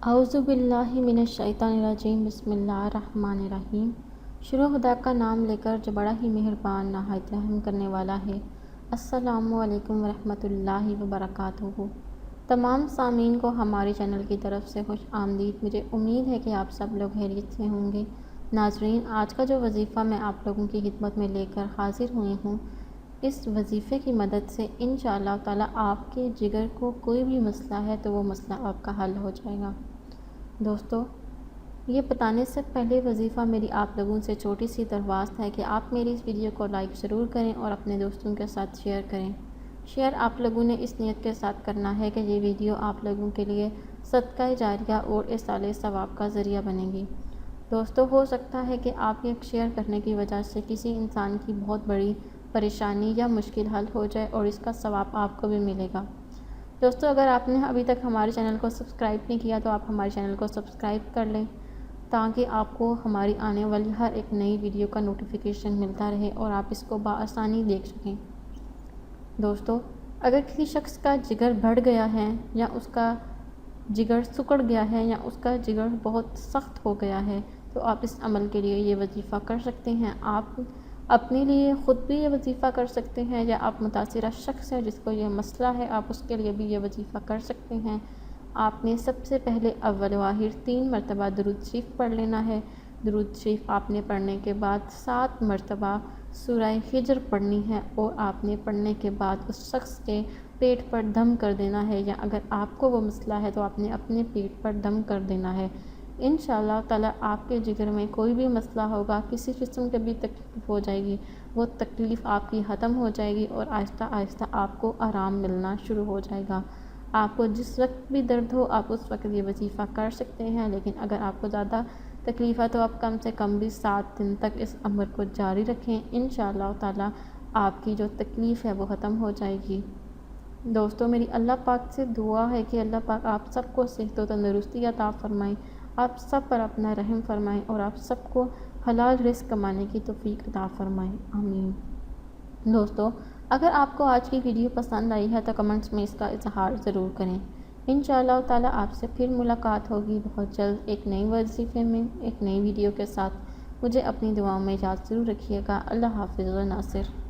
اعوذ باللہ من الشیطان الرجیم، بسم اللہ الرحمن الرحیم۔ شروع خدا کا نام لے کر جو بڑا ہی مہربان نہایت رحم کرنے والا ہے۔ السلام علیکم ورحمۃ اللہ وبرکاتہ۔ تمام سامعین کو ہمارے چینل کی طرف سے خوش آمدید۔ مجھے امید ہے کہ آپ سب لوگ خیریت سے ہوں گے۔ ناظرین، آج کا جو وظیفہ میں آپ لوگوں کی خدمت میں لے کر حاضر ہوئی ہوں، اس وظیفے کی مدد سے انشاءاللہ تعالیٰ آپ کے جگر کو کوئی بھی مسئلہ ہے تو وہ مسئلہ آپ کا حل ہو جائے گا۔ دوستو، یہ بتانے سے پہلے وظیفہ میری آپ لوگوں سے چھوٹی سی درخواست ہے کہ آپ میری اس ویڈیو کو لائک ضرور کریں اور اپنے دوستوں کے ساتھ شیئر کریں۔ شیئر آپ لوگوں نے اس نیت کے ساتھ کرنا ہے کہ یہ ویڈیو آپ لوگوں کے لیے صدقہ جاریہ اور ایصال ثواب کا ذریعہ بنے گی۔ دوستو، ہو سکتا ہے کہ آپ کے شیئر کرنے کی وجہ سے کسی انسان کی بہت بڑی پریشانی یا مشکل حل ہو جائے اور اس کا ثواب آپ کو بھی ملے گا۔ دوستو، اگر آپ نے ابھی تک ہمارے چینل کو سبسکرائب نہیں کیا تو آپ ہمارے چینل کو سبسکرائب کر لیں تاکہ آپ کو ہماری آنے والی ہر ایک نئی ویڈیو کا نوٹیفیکیشن ملتا رہے اور آپ اس کو بآسانی دیکھ سکیں۔ دوستو، اگر کسی شخص کا جگر بڑھ گیا ہے یا اس کا جگر سکڑ گیا ہے یا اس کا جگر بہت سخت ہو گیا ہے تو آپ اس عمل کے لیے یہ وظیفہ کر سکتے ہیں۔ آپ اپنے لیے خود بھی یہ وظیفہ کر سکتے ہیں یا آپ متاثرہ شخص ہیں جس کو یہ مسئلہ ہے، آپ اس کے لیے بھی یہ وظیفہ کر سکتے ہیں۔ آپ نے سب سے پہلے اول و آخر 3 مرتبہ درود شریف پڑھ لینا ہے۔ درود شریف آپ نے پڑھنے کے بعد 7 مرتبہ سورہ ہجر پڑھنی ہے اور آپ نے پڑھنے کے بعد اس شخص کے پیٹ پر دم کر دینا ہے، یا اگر آپ کو وہ مسئلہ ہے تو آپ نے اپنے پیٹ پر دم کر دینا ہے۔ انشاءاللہ تعالیٰ آپ کے جگر میں کوئی بھی مسئلہ ہوگا، کسی قسم کی بھی تکلیف ہو جائے گی، وہ تکلیف آپ کی ختم ہو جائے گی اور آہستہ آہستہ آپ کو آرام ملنا شروع ہو جائے گا۔ آپ کو جس وقت بھی درد ہو آپ اس وقت یہ وظیفہ کر سکتے ہیں، لیکن اگر آپ کو زیادہ تکلیف ہے تو آپ کم سے کم بھی 7 دن تک اس عمل کو جاری رکھیں۔ انشاءاللہ تعالیٰ آپ کی جو تکلیف ہے وہ ختم ہو جائے گی۔ دوستو، میری اللہ پاک سے دعا ہے کہ اللہ پاک آپ سب کو صحت و تندرستی عطا فرمائیں، آپ سب پر اپنا رحم فرمائیں اور آپ سب کو حلال رزق کمانے کی توفیق عطا فرمائیں، آمین۔ دوستو، اگر آپ کو آج کی ویڈیو پسند آئی ہے تو کمنٹس میں اس کا اظہار ضرور کریں۔ انشاءاللہ تعالیٰ آپ سے پھر ملاقات ہوگی بہت جلد ایک نئی وظیفے میں، ایک نئی ویڈیو کے ساتھ۔ مجھے اپنی دعاؤں میں یاد ضرور رکھیے گا۔ اللہ حافظ و ناصر۔